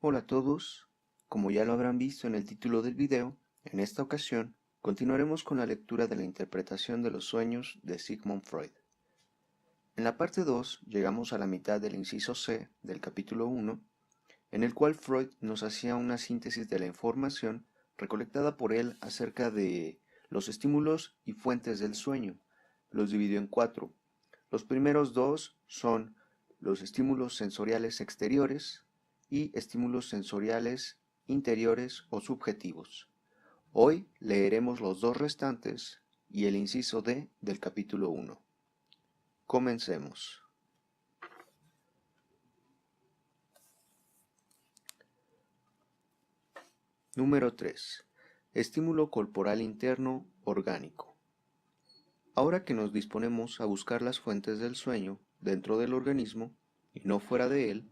Hola a todos, como ya lo habrán visto en el título del video, en esta ocasión continuaremos con la lectura de la interpretación de los sueños de Sigmund Freud. En la parte 2 llegamos a la mitad del inciso C del capítulo 1, en el cual Freud nos hacía una síntesis de la información recolectada por él acerca de los estímulos y fuentes del sueño. Los dividió en 4. Los primeros 2 son los estímulos sensoriales exteriores y estímulos sensoriales interiores o subjetivos. Hoy leeremos los 2 restantes y el inciso D del capítulo 1. Comencemos. Número 3. Estímulo corporal interno orgánico. Ahora que nos disponemos a buscar las fuentes del sueño dentro del organismo y no fuera de él,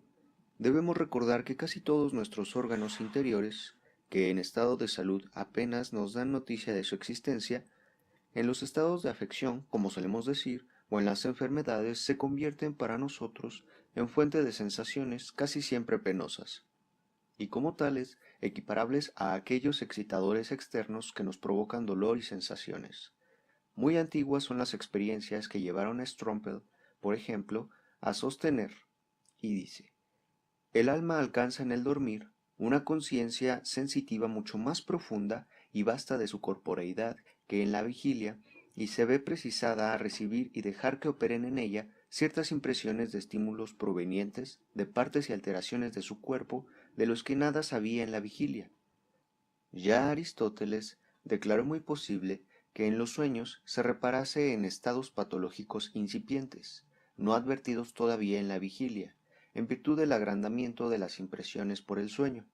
debemos recordar que casi todos nuestros órganos interiores, que en estado de salud apenas nos dan noticia de su existencia, en los estados de afección, como solemos decir, o en las enfermedades, se convierten para nosotros en fuente de sensaciones casi siempre penosas, y como tales, equiparables a aquellos excitadores externos que nos provocan dolor y sensaciones. Muy antiguas son las experiencias que llevaron a Strompel, por ejemplo, a sostener, y dice: el alma alcanza en el dormir una conciencia sensitiva mucho más profunda y vasta de su corporeidad que en la vigilia, y se ve precisada a recibir y dejar que operen en ella ciertas impresiones de estímulos provenientes de partes y alteraciones de su cuerpo de los que nada sabía en la vigilia. Ya Aristóteles declaró muy posible que en los sueños se reparase en estados patológicos incipientes, no advertidos todavía en la vigilia, en virtud del agrandamiento de las impresiones por el sueño.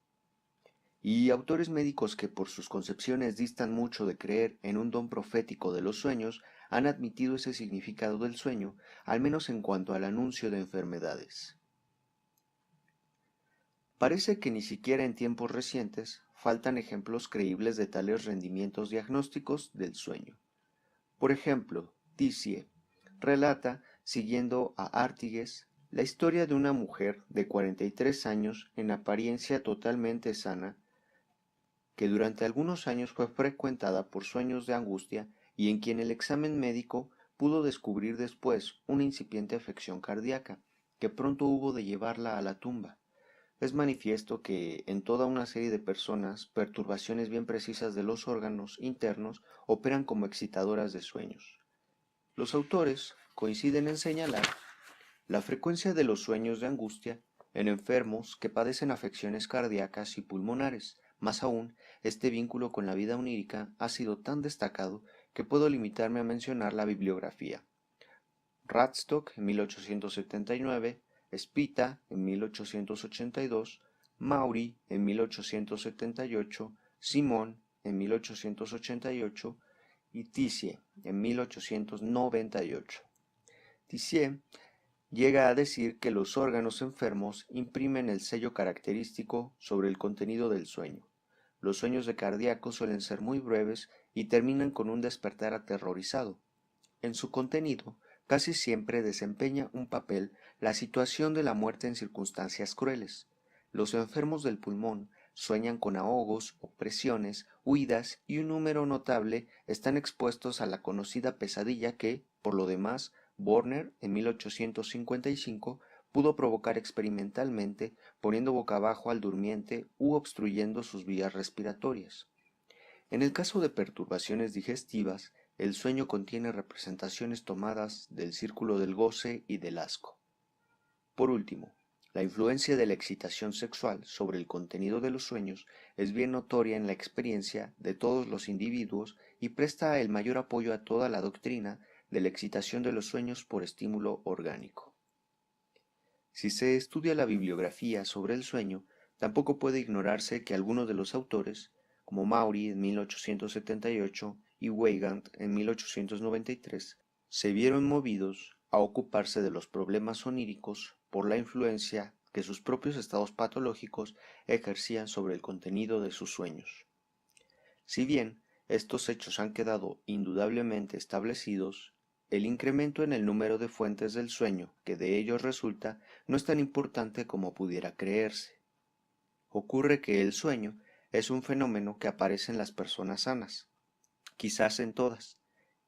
Y autores médicos que por sus concepciones distan mucho de creer en un don profético de los sueños han admitido ese significado del sueño, al menos en cuanto al anuncio de enfermedades. Parece que ni siquiera en tiempos recientes faltan ejemplos creíbles de tales rendimientos diagnósticos del sueño. Por ejemplo, Tissot relata, siguiendo a Artigas, la historia de una mujer de 43 años en apariencia totalmente sana, que durante algunos años fue frecuentada por sueños de angustia y en quien el examen médico pudo descubrir después una incipiente afección cardíaca, que pronto hubo de llevarla a la tumba. Es manifiesto que en toda una serie de personas perturbaciones bien precisas de los órganos internos operan como excitadoras de sueños. Los autores coinciden en señalar la frecuencia de los sueños de angustia en enfermos que padecen afecciones cardíacas y pulmonares. Más aún, este vínculo con la vida onírica ha sido tan destacado que puedo limitarme a mencionar la bibliografía. Radstock en 1879, Spita en 1882, Maury en 1878, Simon en 1888 y Tissot en 1898. Tissot llega a decir que los órganos enfermos imprimen el sello característico sobre el contenido del sueño. Los sueños de cardíaco suelen ser muy breves y terminan con un despertar aterrorizado. En su contenido, casi siempre desempeña un papel la situación de la muerte en circunstancias crueles. Los enfermos del pulmón sueñan con ahogos, opresiones, huidas y un número notable están expuestos a la conocida pesadilla que, por lo demás, Borner en 1855 pudo provocar experimentalmente poniendo boca abajo al durmiente u obstruyendo sus vías respiratorias. En el caso de perturbaciones digestivas, el sueño contiene representaciones tomadas del círculo del goce y del asco. Por último, la influencia de la excitación sexual sobre el contenido de los sueños es bien notoria en la experiencia de todos los individuos y presta el mayor apoyo a toda la doctrina de la excitación de los sueños por estímulo orgánico. Si se estudia la bibliografía sobre el sueño, tampoco puede ignorarse que algunos de los autores, como Maury en 1878 y Weygand en 1893, se vieron movidos a ocuparse de los problemas oníricos por la influencia que sus propios estados patológicos ejercían sobre el contenido de sus sueños. Si bien estos hechos han quedado indudablemente establecidos, el incremento en el número de fuentes del sueño que de ellos resulta no es tan importante como pudiera creerse. ocurre que el sueño es un fenómeno que aparece en las personas sanas, quizás en todas,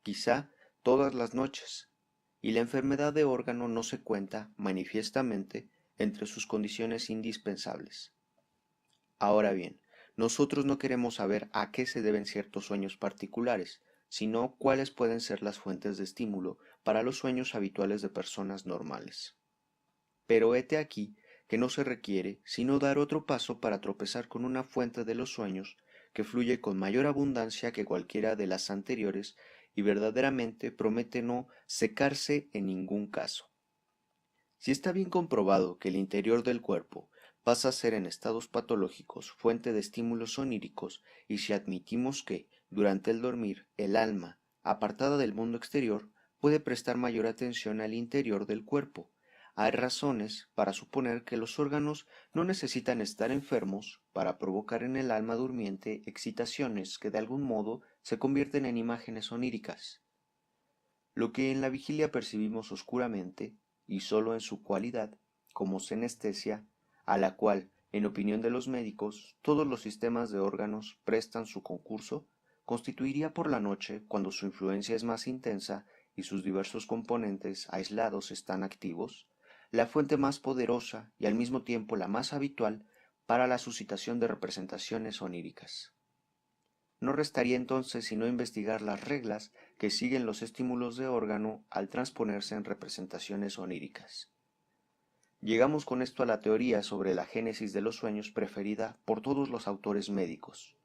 quizá todas las noches, y la enfermedad de órgano no se cuenta manifiestamente entre sus condiciones indispensables. Ahora bien, nosotros no queremos saber a qué se deben ciertos sueños particulares, sino cuáles pueden ser las fuentes de estímulo para los sueños habituales de personas normales. Pero hete aquí que no se requiere sino dar otro paso para tropezar con una fuente de los sueños que fluye con mayor abundancia que cualquiera de las anteriores y verdaderamente promete no secarse en ningún caso. Si está bien comprobado que el interior del cuerpo pasa a ser en estados patológicos fuente de estímulos oníricos, y si admitimos que, durante el dormir, el alma, apartada del mundo exterior, puede prestar mayor atención al interior del cuerpo, hay razones para suponer que los órganos no necesitan estar enfermos para provocar en el alma durmiente excitaciones que de algún modo se convierten en imágenes oníricas. Lo que en la vigilia percibimos oscuramente, y sólo en su cualidad, como senestesia, a la cual, en opinión de los médicos, todos los sistemas de órganos prestan su concurso, constituiría por la noche, cuando su influencia es más intensa y sus diversos componentes aislados están activos, la fuente más poderosa y al mismo tiempo la más habitual para la suscitación de representaciones oníricas. No restaría entonces sino investigar las reglas que siguen los estímulos de órgano al transponerse en representaciones oníricas. Llegamos con esto a la teoría sobre la génesis de los sueños preferida por todos los autores médicos.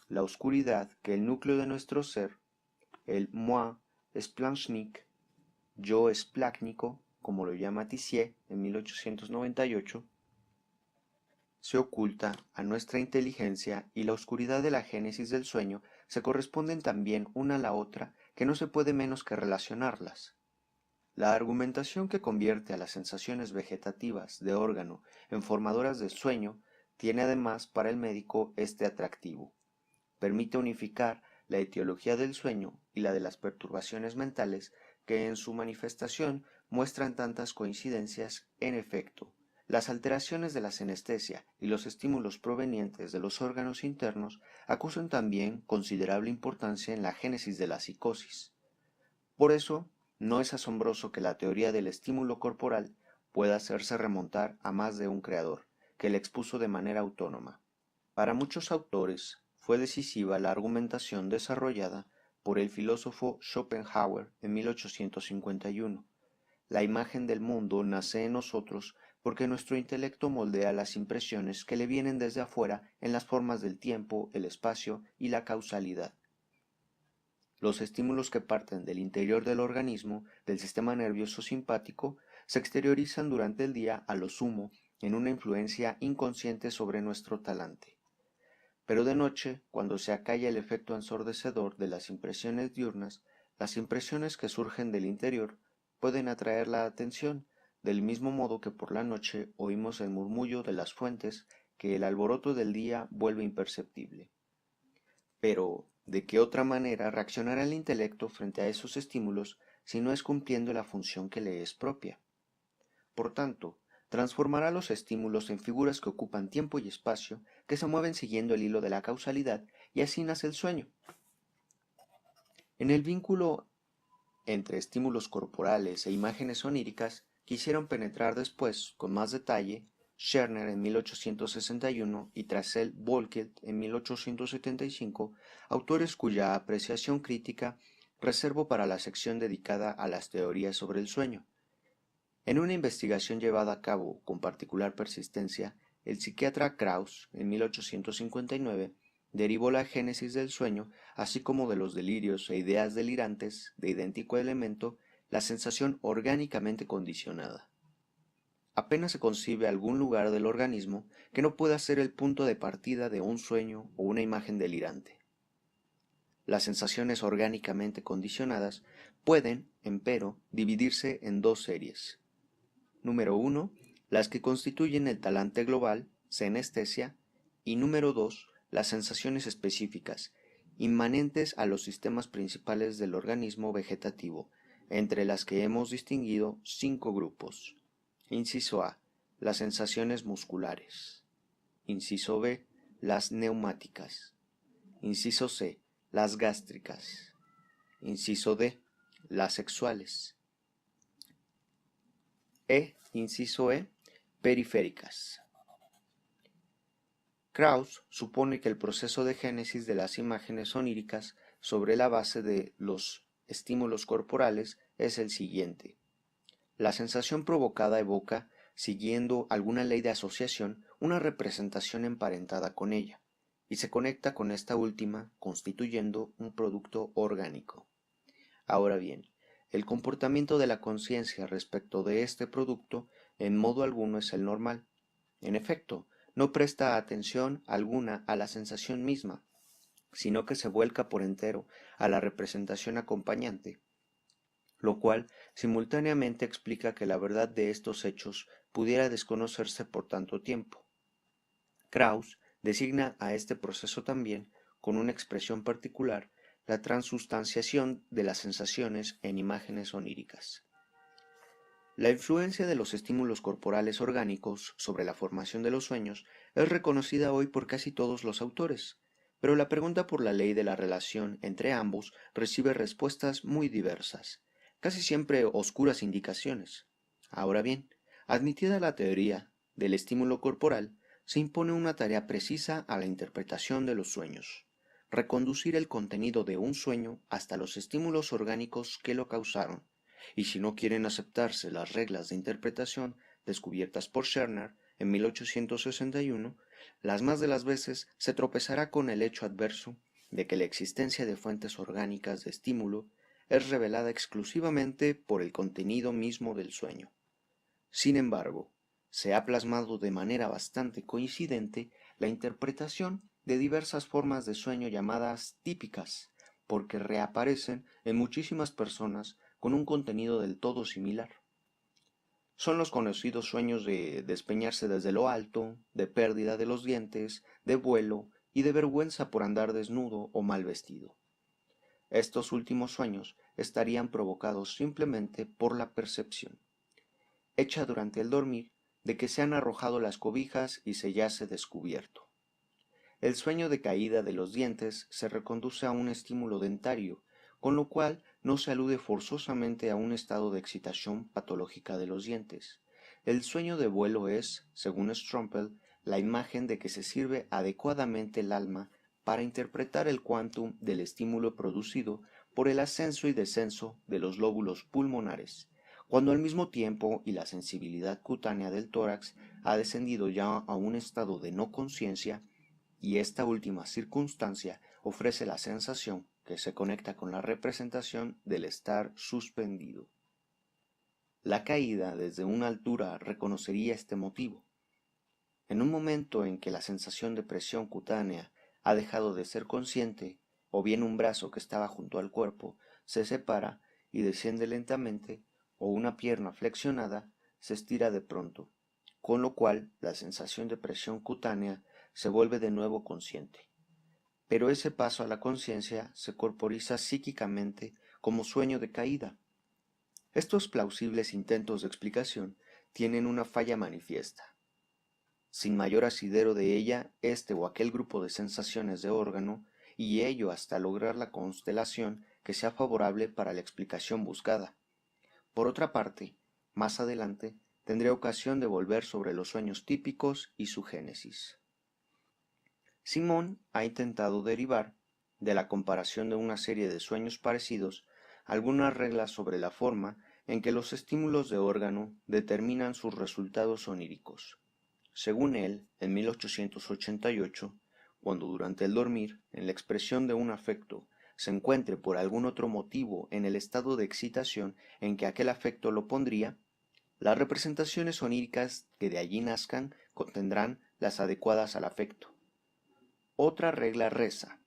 La oscuridad que el núcleo de nuestro ser, el moi splanchnique, yo esplácnico, como lo llama Tissier en 1898, se oculta a nuestra inteligencia, y la oscuridad de la génesis del sueño se corresponden también una a la otra, que no se puede menos que relacionarlas. La argumentación que convierte a las sensaciones vegetativas de órgano en formadoras del sueño tiene además para el médico este atractivo: permite unificar la etiología del sueño y la de las perturbaciones mentales que en su manifestación muestran tantas coincidencias. En efecto, las alteraciones de la senestesia y los estímulos provenientes de los órganos internos acusan también considerable importancia en la génesis de la psicosis. Por eso, no es asombroso que la teoría del estímulo corporal pueda hacerse remontar a más de un creador, que la expuso de manera autónoma. Para muchos autores fue decisiva la argumentación desarrollada por el filósofo Schopenhauer en 1851. La imagen del mundo nace en nosotros porque nuestro intelecto moldea las impresiones que le vienen desde afuera en las formas del tiempo, el espacio y la causalidad. Los estímulos que parten del interior del organismo, del sistema nervioso simpático, se exteriorizan durante el día a lo sumo en una influencia inconsciente sobre nuestro talante. Pero de noche, cuando se acalla el efecto ensordecedor de las impresiones diurnas, las impresiones que surgen del interior pueden atraer la atención, del mismo modo que por la noche oímos el murmullo de las fuentes que el alboroto del día vuelve imperceptible. Pero, ¿de qué otra manera reaccionará el intelecto frente a esos estímulos si no es cumpliendo la función que le es propia? Por tanto, transformará los estímulos en figuras que ocupan tiempo y espacio, que se mueven siguiendo el hilo de la causalidad, y así nace el sueño. En el vínculo entre estímulos corporales e imágenes oníricas quisieron penetrar después, con más detalle, Scherner en 1861 y tras él Volkelt en 1875, autores cuya apreciación crítica reservo para la sección dedicada a las teorías sobre el sueño. En una investigación llevada a cabo con particular persistencia, el psiquiatra Krauss, en 1859, derivó la génesis del sueño, así como de los delirios e ideas delirantes de idéntico elemento, la sensación orgánicamente condicionada. Apenas se concibe algún lugar del organismo que no pueda ser el punto de partida de un sueño o una imagen delirante. Las sensaciones orgánicamente condicionadas pueden, empero, dividirse en dos series. Número 1, las que constituyen el talante global, senestesia, y número 2, las sensaciones específicas, inmanentes a los sistemas principales del organismo vegetativo, entre las que hemos distinguido 5 grupos. Inciso A: las sensaciones musculares. Inciso B, las neumáticas. Inciso C, las gástricas. Inciso D, las sexuales. Inciso E, periféricas. Krauss supone que el proceso de génesis de las imágenes oníricas sobre la base de los estímulos corporales es el siguiente. La sensación provocada evoca, siguiendo alguna ley de asociación, una representación emparentada con ella, y se conecta con esta última constituyendo un producto orgánico. Ahora bien, el comportamiento de la conciencia respecto de este producto en modo alguno es el normal. En efecto, no presta atención alguna a la sensación misma, sino que se vuelca por entero a la representación acompañante, lo cual simultáneamente explica que la verdad de estos hechos pudiera desconocerse por tanto tiempo. Krauss designa a este proceso también, con una expresión particular, la transustanciación de las sensaciones en imágenes oníricas. La influencia de los estímulos corporales orgánicos sobre la formación de los sueños es reconocida hoy por casi todos los autores, pero la pregunta por la ley de la relación entre ambos recibe respuestas muy diversas, casi siempre oscuras indicaciones. Ahora bien, admitida la teoría del estímulo corporal, se impone una tarea precisa a la interpretación de los sueños: reconducir el contenido de un sueño hasta los estímulos orgánicos que lo causaron, y si no quieren aceptarse las reglas de interpretación descubiertas por Scherner en 1861, las más de las veces se tropezará con el hecho adverso de que la existencia de fuentes orgánicas de estímulo es revelada exclusivamente por el contenido mismo del sueño. Sin embargo, se ha plasmado de manera bastante coincidente la interpretación de diversas formas de sueño llamadas típicas, porque reaparecen en muchísimas personas con un contenido del todo similar. Son los conocidos sueños de despeñarse desde lo alto, de pérdida de los dientes, de vuelo y de vergüenza por andar desnudo o mal vestido. Estos últimos sueños estarían provocados simplemente por la percepción, hecha durante el dormir, de que se han arrojado las cobijas y se yace descubierto. El sueño de caída de los dientes se reconduce a un estímulo dentario, con lo cual no se alude forzosamente a un estado de excitación patológica de los dientes. El sueño de vuelo es, según Strumpel, la imagen de que se sirve adecuadamente el alma para interpretar el quantum del estímulo producido por el ascenso y descenso de los lóbulos pulmonares, cuando al mismo tiempo y la sensibilidad cutánea del tórax ha descendido ya a un estado de no conciencia, y esta última circunstancia ofrece la sensación que se conecta con la representación del estar suspendido. La caída desde una altura reconocería este motivo. En un momento en que la sensación de presión cutánea ha dejado de ser consciente, o bien un brazo que estaba junto al cuerpo se separa y desciende lentamente, o una pierna flexionada se estira de pronto, con lo cual la sensación de presión cutánea se vuelve de nuevo consciente. Pero ese paso a la conciencia se corporiza psíquicamente como sueño de caída. Estos plausibles intentos de explicación tienen una falla manifiesta. Sin mayor asidero de ella este o aquel grupo de sensaciones de órgano, y ello hasta lograr la constelación que sea favorable para la explicación buscada. Por otra parte, más adelante tendré ocasión de volver sobre los sueños típicos y su génesis. Simón ha intentado derivar, de la comparación de una serie de sueños parecidos, algunas reglas sobre la forma en que los estímulos de órgano determinan sus resultados oníricos. Según él, en 1888, cuando durante el dormir, en la expresión de un afecto, se encuentre por algún otro motivo en el estado de excitación en que aquel afecto lo pondría, las representaciones oníricas que de allí nazcan contendrán las adecuadas al afecto. Otra regla reza: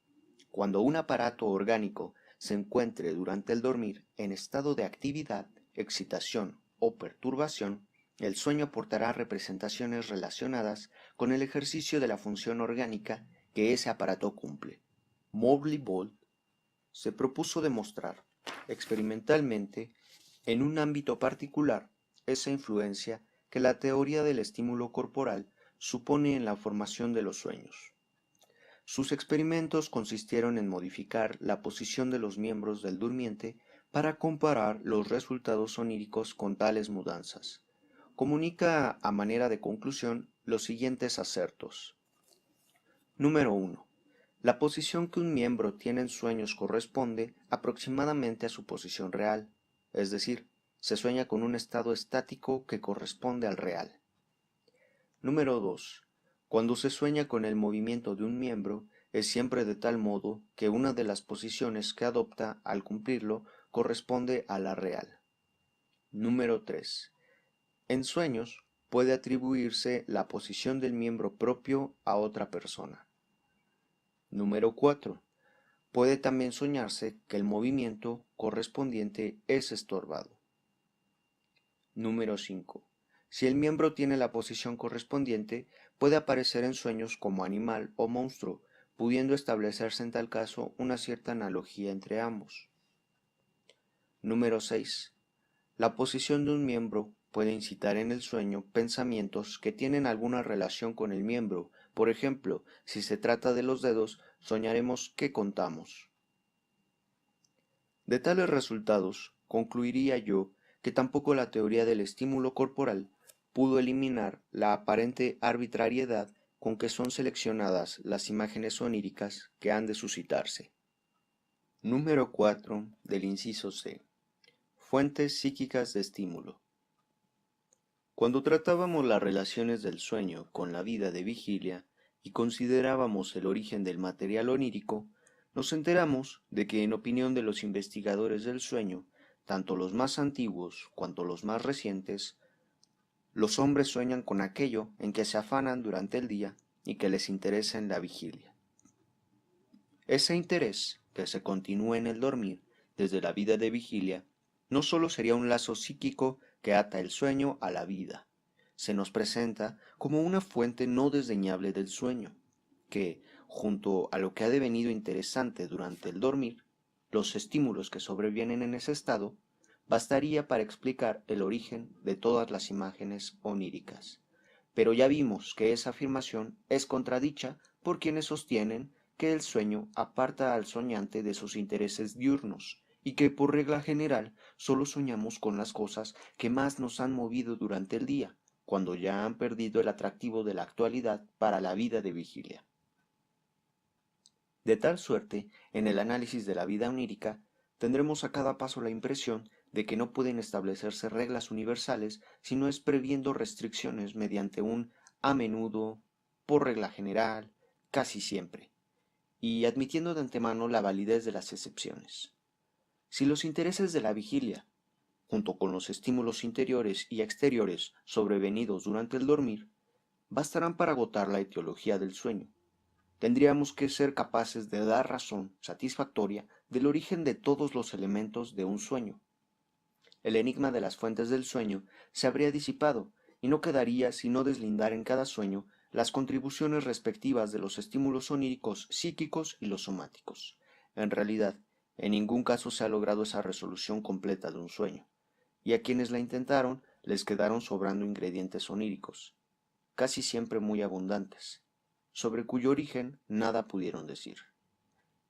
cuando un aparato orgánico se encuentre durante el dormir en estado de actividad, excitación o perturbación, el sueño aportará representaciones relacionadas con el ejercicio de la función orgánica que ese aparato cumple. Mobley-Bolt se propuso demostrar experimentalmente, en un ámbito particular, esa influencia que la teoría del estímulo corporal supone en la formación de los sueños. Sus experimentos consistieron en modificar la posición de los miembros del durmiente para comparar los resultados oníricos con tales mudanzas. Comunica a manera de conclusión los siguientes acertos. Número 1. La posición que un miembro tiene en sueños corresponde aproximadamente a su posición real, es decir, se sueña con un estado estático que corresponde al real. Número 2. Cuando se sueña con el movimiento de un miembro, es siempre de tal modo que una de las posiciones que adopta al cumplirlo corresponde a la real. Número 3. En sueños puede atribuirse la posición del miembro propio a otra persona. Número 4. Puede también soñarse que el movimiento correspondiente es estorbado. Número 5. Si el miembro tiene la posición correspondiente, puede aparecer en sueños como animal o monstruo, pudiendo establecerse en tal caso una cierta analogía entre ambos. Número 6. La posición de un miembro puede incitar en el sueño pensamientos que tienen alguna relación con el miembro. Por ejemplo, si se trata de los dedos, soñaremos que contamos. De tales resultados, concluiría yo que tampoco la teoría del estímulo corporal pudo eliminar la aparente arbitrariedad con que son seleccionadas las imágenes oníricas que han de suscitarse. Número 4 del inciso C. Fuentes psíquicas de estímulo. Cuando tratábamos las relaciones del sueño con la vida de vigilia y considerábamos el origen del material onírico, nos enteramos de que, en opinión de los investigadores del sueño, tanto los más antiguos cuanto los más recientes, los hombres sueñan con aquello en que se afanan durante el día y que les interesa en la vigilia. Ese interés, que se continúa en el dormir, desde la vida de vigilia, no sólo sería un lazo psíquico que ata el sueño a la vida, se nos presenta como una fuente no desdeñable del sueño, que, junto a lo que ha devenido interesante durante el dormir, los estímulos que sobrevienen en ese estado, bastaría para explicar el origen de todas las imágenes oníricas. Pero ya vimos que esa afirmación es contradicha por quienes sostienen que el sueño aparta al soñante de sus intereses diurnos y que por regla general solo soñamos con las cosas que más nos han movido durante el día, cuando ya han perdido el atractivo de la actualidad para la vida de vigilia. De tal suerte, en el análisis de la vida onírica, tendremos a cada paso la impresión de que no pueden establecerse reglas universales si no es previendo restricciones mediante un a menudo, por regla general, casi siempre, y admitiendo de antemano la validez de las excepciones. Si los intereses de la vigilia, junto con los estímulos interiores y exteriores sobrevenidos durante el dormir, bastarán para agotar la etiología del sueño, tendríamos que ser capaces de dar razón satisfactoria del origen de todos los elementos de un sueño. El enigma de las fuentes del sueño se habría disipado y no quedaría sino deslindar en cada sueño las contribuciones respectivas de los estímulos oníricos psíquicos y los somáticos. En realidad, en ningún caso se ha logrado esa resolución completa de un sueño, y a quienes la intentaron les quedaron sobrando ingredientes oníricos, casi siempre muy abundantes, sobre cuyo origen nada pudieron decir.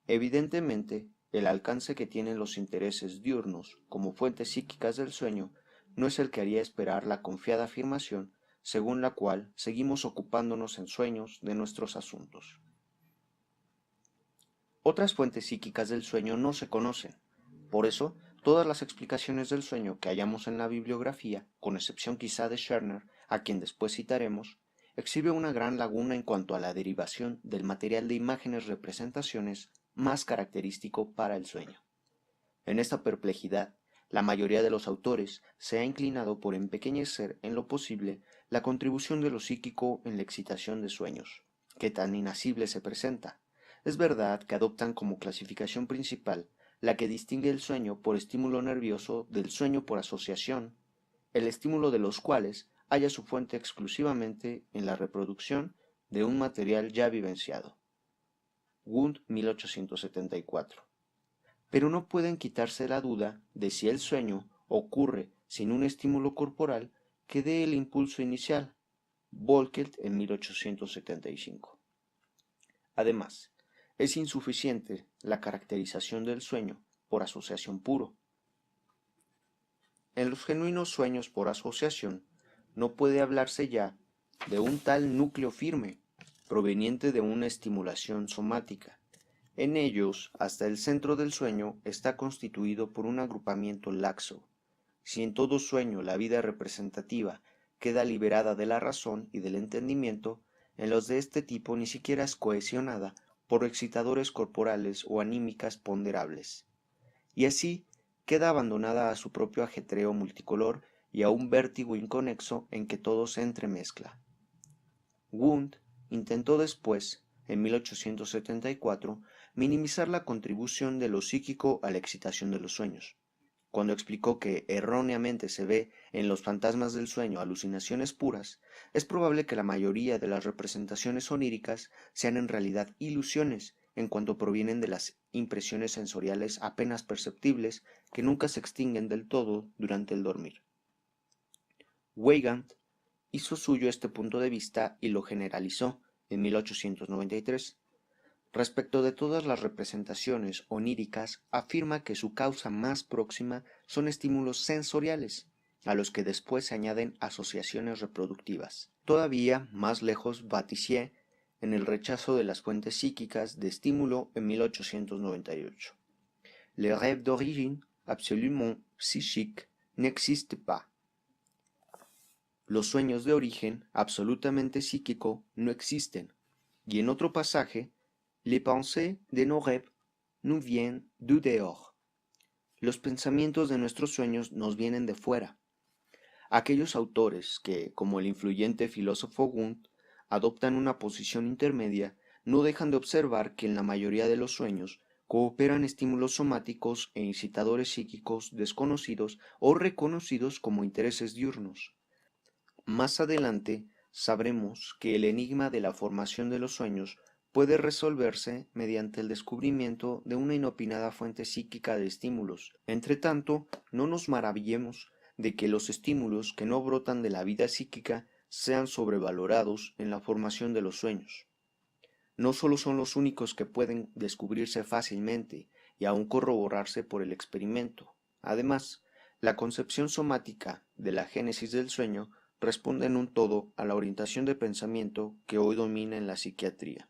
Evidentemente, el alcance que tienen los intereses diurnos como fuentes psíquicas del sueño no es el que haría esperar la confiada afirmación según la cual seguimos ocupándonos en sueños de nuestros asuntos. Otras fuentes psíquicas del sueño no se conocen. Por eso, todas las explicaciones del sueño que hallamos en la bibliografía, con excepción quizá de Scherner, a quien después citaremos, exhibe una gran laguna en cuanto a la derivación del material de imágenes representaciones más característico para el sueño. En esta perplejidad, la mayoría de los autores se ha inclinado por empequeñecer en lo posible la contribución de lo psíquico en la excitación de sueños, que tan inasible se presenta. Es verdad que adoptan como clasificación principal la que distingue el sueño por estímulo nervioso del sueño por asociación, el estímulo de los cuales halla su fuente exclusivamente en la reproducción de un material ya vivenciado. Wundt, 1874. Pero no pueden quitarse la duda de si el sueño ocurre sin un estímulo corporal que dé el impulso inicial, Volkelt en 1875. Además, es insuficiente la caracterización del sueño por asociación puro. En los genuinos sueños por asociación no puede hablarse ya de un tal núcleo firme, proveniente de una estimulación somática. En ellos, hasta el centro del sueño está constituido por un agrupamiento laxo. Si en todo sueño la vida representativa queda liberada de la razón y del entendimiento, en los de este tipo ni siquiera es cohesionada por excitadores corporales o anímicas ponderables. Y así queda abandonada a su propio ajetreo multicolor y a un vértigo inconexo en que todo se entremezcla. Wundt intentó después, en 1874, minimizar la contribución de lo psíquico a la excitación de los sueños, cuando explicó que erróneamente se ve en los fantasmas del sueño alucinaciones puras. Es probable que la mayoría de las representaciones oníricas sean en realidad ilusiones, en cuanto provienen de las impresiones sensoriales apenas perceptibles que nunca se extinguen del todo durante el dormir. Weygand hizo suyo este punto de vista y lo generalizó en 1893. Respecto de todas las representaciones oníricas, afirma que su causa más próxima son estímulos sensoriales, a los que después se añaden asociaciones reproductivas. Todavía más lejos va Tissier en el rechazo de las fuentes psíquicas de estímulo en 1898. Le rêve d'origine absolument psychique n'existe pas. Los sueños de origen absolutamente psíquico no existen. Y en otro pasaje, les pensées de nos rêves nous viennent du dehors. Los pensamientos de nuestros sueños nos vienen de fuera. Aquellos autores que, como el influyente filósofo Wundt, adoptan una posición intermedia, no dejan de observar que en la mayoría de los sueños cooperan estímulos somáticos e incitadores psíquicos desconocidos o reconocidos como intereses diurnos. Más adelante sabremos que el enigma de la formación de los sueños puede resolverse mediante el descubrimiento de una inopinada fuente psíquica de estímulos. Entretanto, no nos maravillemos de que los estímulos que no brotan de la vida psíquica sean sobrevalorados en la formación de los sueños. No solo son los únicos que pueden descubrirse fácilmente y aún corroborarse por el experimento. Además, la concepción somática de la génesis del sueño responde en un todo a la orientación de pensamiento que hoy domina en la psiquiatría.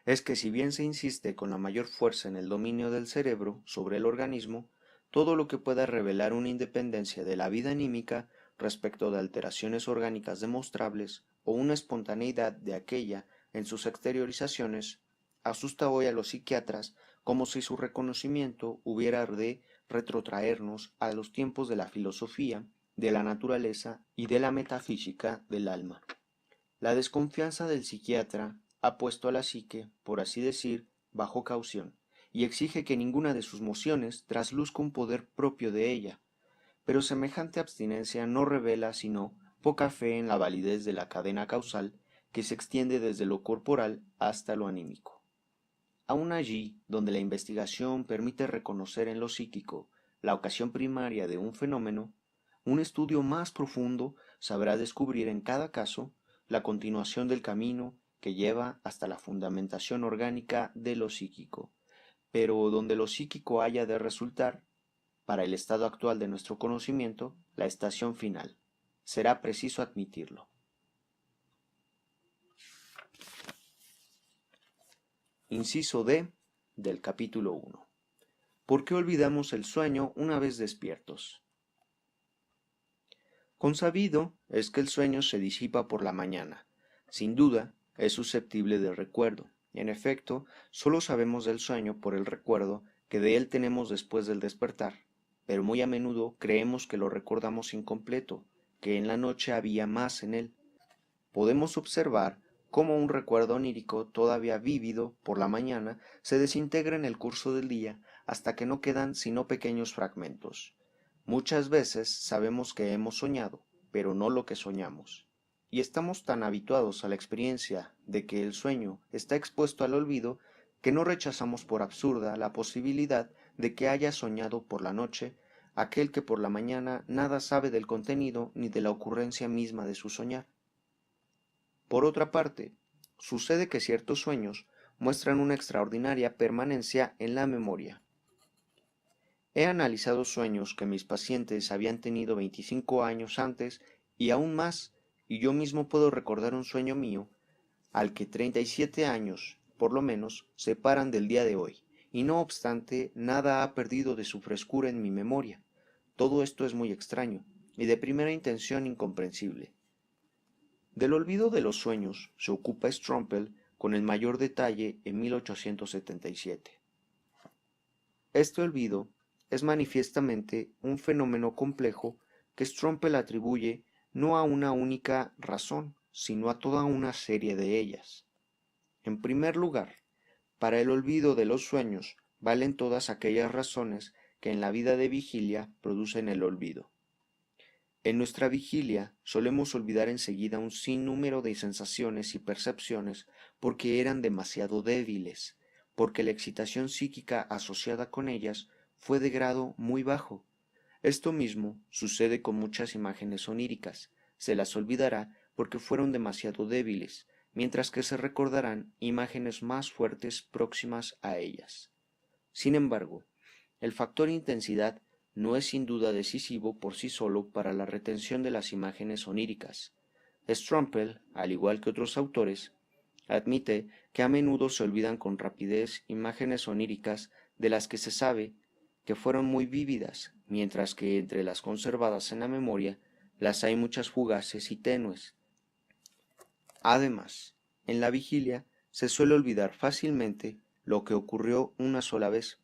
Es que si bien se insiste con la mayor fuerza en el dominio del cerebro sobre el organismo, todo lo que pueda revelar una independencia de la vida anímica respecto de alteraciones orgánicas demostrables o una espontaneidad de aquella en sus exteriorizaciones, asusta hoy a los psiquiatras como si su reconocimiento hubiera de retrotraernos a los tiempos de la filosofía, de la naturaleza y de la metafísica del alma. La desconfianza del psiquiatra ha puesto a la psique, por así decir, bajo caución, y exige que ninguna de sus mociones trasluzca un poder propio de ella, pero semejante abstinencia no revela sino poca fe en la validez de la cadena causal que se extiende desde lo corporal hasta lo anímico. Aun allí donde la investigación permite reconocer en lo psíquico la ocasión primaria de un fenómeno, un estudio más profundo sabrá descubrir en cada caso la continuación del camino que lleva hasta la fundamentación orgánica de lo psíquico, pero donde lo psíquico haya de resultar, para el estado actual de nuestro conocimiento, la estación final. Será preciso admitirlo. Inciso D del capítulo 1. ¿Por qué olvidamos el sueño una vez despiertos? Consabido es que el sueño se disipa por la mañana. Sin duda, es susceptible de recuerdo. En efecto, sólo sabemos del sueño por el recuerdo que de él tenemos después del despertar, pero muy a menudo creemos que lo recordamos incompleto, que en la noche había más en él. Podemos observar cómo un recuerdo onírico todavía vívido por la mañana se desintegra en el curso del día hasta que no quedan sino pequeños fragmentos. Muchas veces sabemos que hemos soñado, pero no lo que soñamos. Y estamos tan habituados a la experiencia de que el sueño está expuesto al olvido que no rechazamos por absurda la posibilidad de que haya soñado por la noche aquel que por la mañana nada sabe del contenido ni de la ocurrencia misma de su soñar. Por otra parte, sucede que ciertos sueños muestran una extraordinaria permanencia en la memoria. He analizado sueños que mis pacientes habían tenido 25 años antes y aún más, y yo mismo puedo recordar un sueño mío al que 37 años, por lo menos, separan del día de hoy, y no obstante, nada ha perdido de su frescura en mi memoria. Todo esto es muy extraño, y de primera intención incomprensible. Del olvido de los sueños se ocupa Strumpel con el mayor detalle en 1877. Este olvido es manifiestamente un fenómeno complejo que Strumpel atribuye no a una única razón, sino a toda una serie de ellas. En primer lugar, para el olvido de los sueños valen todas aquellas razones que en la vida de vigilia producen el olvido. En nuestra vigilia solemos olvidar enseguida un sinnúmero de sensaciones y percepciones porque eran demasiado débiles, porque la excitación psíquica asociada con ellas fue de grado muy bajo. Esto mismo sucede con muchas imágenes oníricas. Se las olvidará porque fueron demasiado débiles, mientras que se recordarán imágenes más fuertes próximas a ellas. Sin embargo, el factor intensidad no es sin duda decisivo por sí solo para la retención de las imágenes oníricas. Strumpel, al igual que otros autores, admite que a menudo se olvidan con rapidez imágenes oníricas de las que se sabe que fueron muy vívidas, mientras que entre las conservadas en la memoria las hay muchas fugaces y tenues. Además, en la vigilia se suele olvidar fácilmente lo que ocurrió una sola vez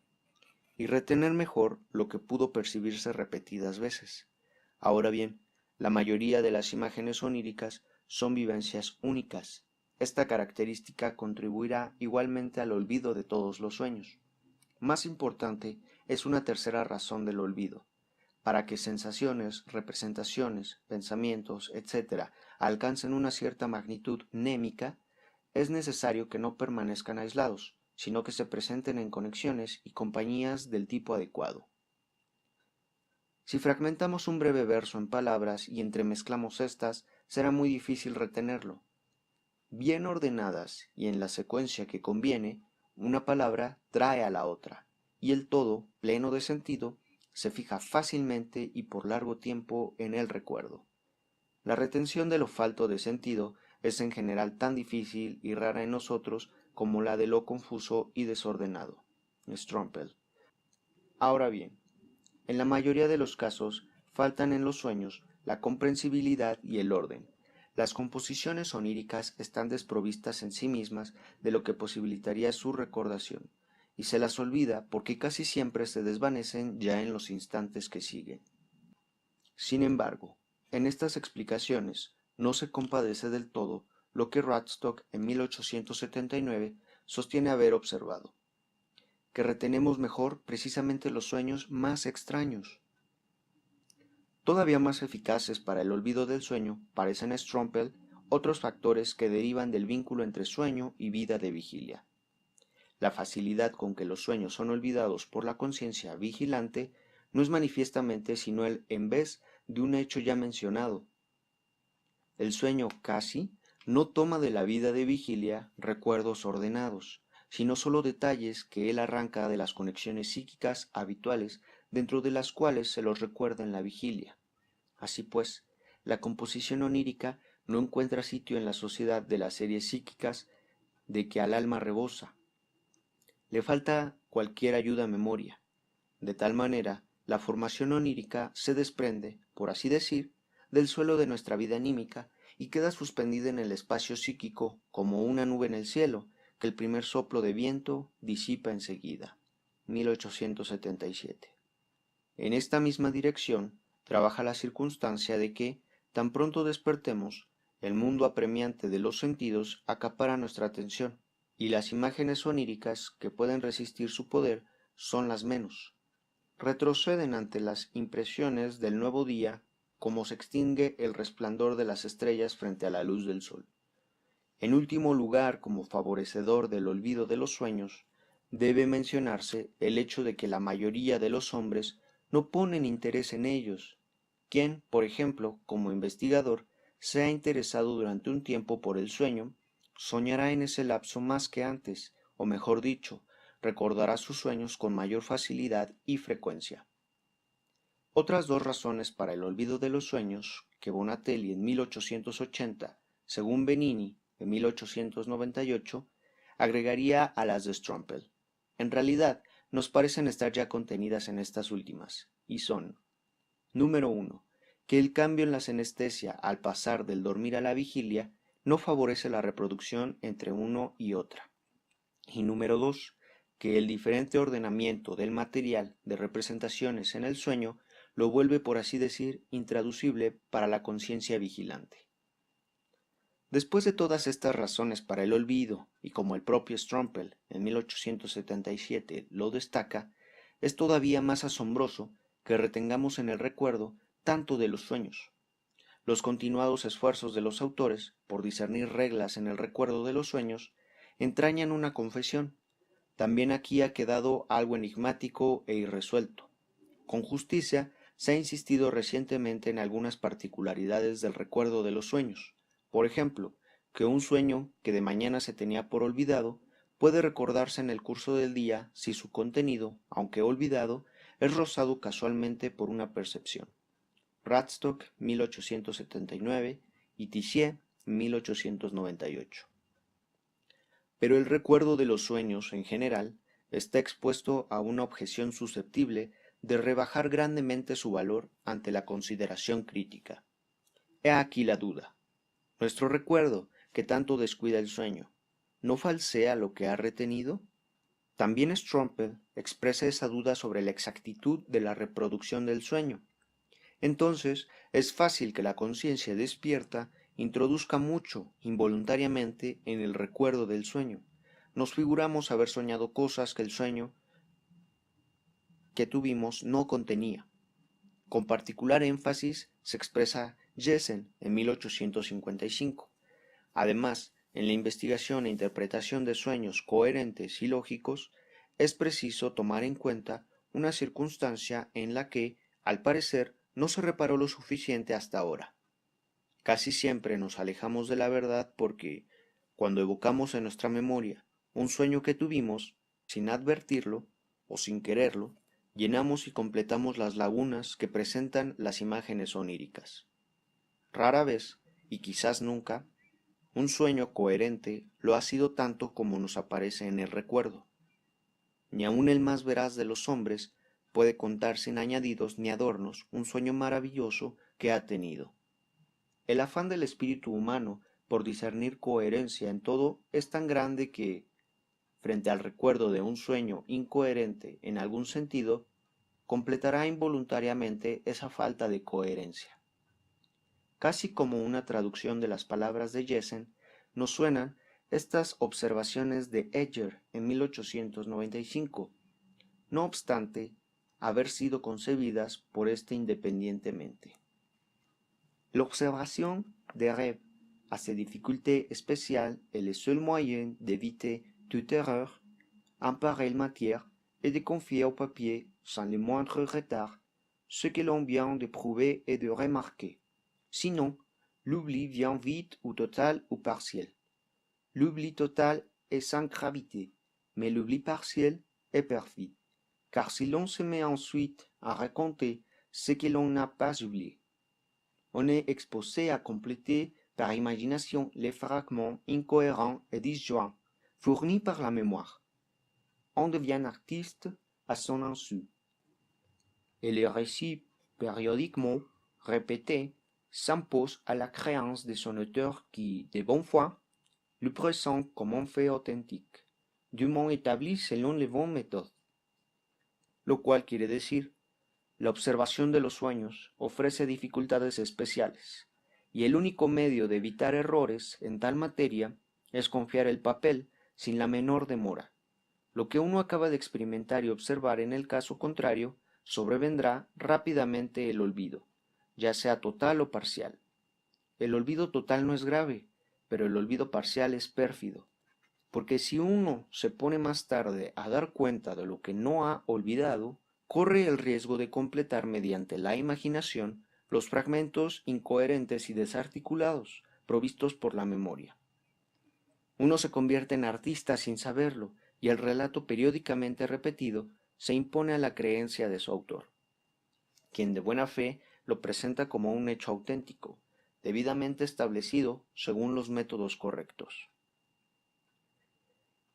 y retener mejor lo que pudo percibirse repetidas veces. Ahora bien, la mayoría de las imágenes oníricas son vivencias únicas. Esta característica contribuirá igualmente al olvido de todos los sueños. Más importante es una tercera razón del olvido. Para que sensaciones, representaciones, pensamientos, etc., alcancen una cierta magnitud mnémica, es necesario que no permanezcan aislados, sino que se presenten en conexiones y compañías del tipo adecuado. Si fragmentamos un breve verso en palabras y entremezclamos éstas, será muy difícil retenerlo. Bien ordenadas y en la secuencia que conviene, una palabra trae a la otra, y el todo, pleno de sentido, se fija fácilmente y por largo tiempo en el recuerdo. La retención de lo falto de sentido es en general tan difícil y rara en nosotros como la de lo confuso y desordenado. Strumpel. Ahora bien, en la mayoría de los casos faltan en los sueños la comprensibilidad y el orden. Las composiciones oníricas están desprovistas en sí mismas de lo que posibilitaría su recordación, y se las olvida porque casi siempre se desvanecen ya en los instantes que siguen. Sin embargo, en estas explicaciones no se compadece del todo lo que Radstock en 1879 sostiene haber observado, que retenemos mejor precisamente los sueños más extraños. Todavía más eficaces para el olvido del sueño parecen a Strumpel otros factores que derivan del vínculo entre sueño y vida de vigilia. La facilidad con que los sueños son olvidados por la conciencia vigilante no es manifiestamente sino el en vez de un hecho ya mencionado. El sueño casi no toma de la vida de vigilia recuerdos ordenados, sino sólo detalles que él arranca de las conexiones psíquicas habituales dentro de las cuales se los recuerda en la vigilia. Así pues, la composición onírica no encuentra sitio en la sociedad de las series psíquicas de que al alma rebosa. Le falta cualquier ayuda a memoria. De tal manera, la formación onírica se desprende, por así decir, del suelo de nuestra vida anímica y queda suspendida en el espacio psíquico como una nube en el cielo, que el primer soplo de viento disipa enseguida. 1877. En esta misma dirección trabaja la circunstancia de que, tan pronto despertemos, el mundo apremiante de los sentidos acapara nuestra atención, y las imágenes oníricas que pueden resistir su poder son las menos. Retroceden ante las impresiones del nuevo día como se extingue el resplandor de las estrellas frente a la luz del sol. En último lugar, como favorecedor del olvido de los sueños, debe mencionarse el hecho de que la mayoría de los hombres no ponen interés en ellos. Quien, por ejemplo, como investigador, se ha interesado durante un tiempo por el sueño, soñará en ese lapso más que antes, o mejor dicho, recordará sus sueños con mayor facilidad y frecuencia. Otras dos razones para el olvido de los sueños que Bonatelli en 1880, según Benini en 1898, agregaría a las de Strumpel. En realidad, nos parecen estar ya contenidas en estas últimas, y son: número 1. Que el cambio en la senestesia al pasar del dormir a la vigilia no favorece la reproducción entre uno y otra. Y número 2. Que el diferente ordenamiento del material de representaciones en el sueño lo vuelve, por así decir, intraducible para la conciencia vigilante. Después de todas estas razones para el olvido, y como el propio Strumpel en 1877 lo destaca, es todavía más asombroso que retengamos en el recuerdo tanto de los sueños. Los continuados esfuerzos de los autores por discernir reglas en el recuerdo de los sueños entrañan una confesión. También aquí ha quedado algo enigmático e irresuelto. Con justicia se ha insistido recientemente en algunas particularidades del recuerdo de los sueños. Por ejemplo, que un sueño que de mañana se tenía por olvidado puede recordarse en el curso del día si su contenido, aunque olvidado, es rozado casualmente por una percepción. Radstock, 1879, y Tissier, 1898. Pero el recuerdo de los sueños, en general, está expuesto a una objeción susceptible de rebajar grandemente su valor ante la consideración crítica. He aquí la duda. Nuestro recuerdo, que tanto descuida el sueño, ¿no falsea lo que ha retenido? También Strumpel expresa esa duda sobre la exactitud de la reproducción del sueño. Entonces es fácil que la conciencia despierta introduzca mucho involuntariamente en el recuerdo del sueño. Nos figuramos haber soñado cosas que el sueño que tuvimos no contenía. Con particular énfasis se expresa Jessen en 1855. Además, en la investigación e interpretación de sueños coherentes y lógicos, es preciso tomar en cuenta una circunstancia en la que, al parecer, no se reparó lo suficiente hasta ahora. Casi siempre nos alejamos de la verdad porque, cuando evocamos en nuestra memoria un sueño que tuvimos, sin advertirlo o sin quererlo, llenamos y completamos las lagunas que presentan las imágenes oníricas. Rara vez, y quizás nunca, un sueño coherente lo ha sido tanto como nos aparece en el recuerdo. Ni aun el más veraz de los hombres puede contar sin añadidos ni adornos un sueño maravilloso que ha tenido. El afán del espíritu humano por discernir coherencia en todo es tan grande que, frente al recuerdo de un sueño incoherente en algún sentido, completará involuntariamente esa falta de coherencia. Casi como una traducción de las palabras de Jessen, nos suenan estas observaciones de Edger en 1895, no obstante haber sido concebidas por este independientemente. L'observation des rêves a ses difficultés spéciales et le seul moyen d'éviter toute erreur en pareille matière est de confier au papier, sans le moindre retard, ce que l'on vient de prouver et de remarquer. Sinon, l'oubli vient vite ou total ou partiel. L'oubli total est sans gravité, mais l'oubli partiel est perfide, car si l'on se met ensuite à raconter ce que l'on n'a pas oublié, on est exposé à compléter par imagination les fragments incohérents et disjoints fournis par la mémoire. On devient artiste à son insu. Et les récits périodiquement répétés s'impose à la créance de son auteur qui, de bonne foi, le présente comme un fait authentique, dûment établi selon les bonnes méthodes. Lo cual quiere decir, la observación de los sueños ofrece dificultades especiales, y el único medio de evitar errores en tal materia es confiar el papel sin la menor demora. Lo que uno acaba de experimentar y observar en el caso contrario, sobrevendrá rápidamente el olvido, ya sea total o parcial. El olvido total no es grave, pero el olvido parcial es pérfido, porque si uno se pone más tarde a dar cuenta de lo que no ha olvidado, corre el riesgo de completar mediante la imaginación los fragmentos incoherentes y desarticulados provistos por la memoria. Uno se convierte en artista sin saberlo, y el relato periódicamente repetido se impone a la creencia de su autor, quien de buena fe lo presenta como un hecho auténtico, debidamente establecido según los métodos correctos.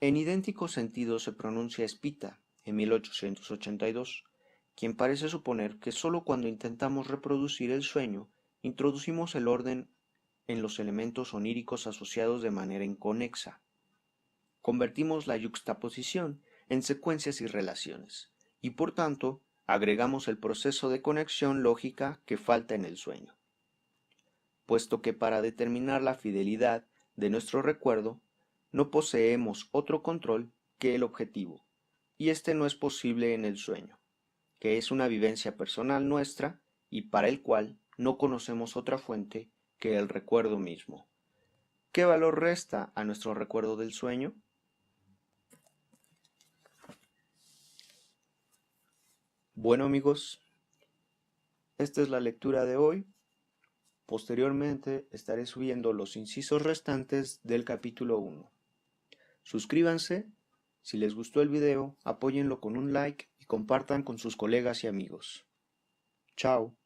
En idéntico sentido se pronuncia Spita, en 1882, quien parece suponer que sólo cuando intentamos reproducir el sueño introducimos el orden en los elementos oníricos asociados de manera inconexa. Convertimos la yuxtaposición en secuencias y relaciones, y por tanto agregamos el proceso de conexión lógica que falta en el sueño. Puesto que para determinar la fidelidad de nuestro recuerdo no poseemos otro control que el objetivo, y este no es posible en el sueño, que es una vivencia personal nuestra y para el cual no conocemos otra fuente que el recuerdo mismo. ¿Qué valor resta a nuestro recuerdo del sueño? Bueno amigos, esta es la lectura de hoy. Posteriormente estaré subiendo los incisos restantes del capítulo 1. Suscríbanse, si les gustó el video, apóyenlo con un like y compartan con sus colegas y amigos. Chao.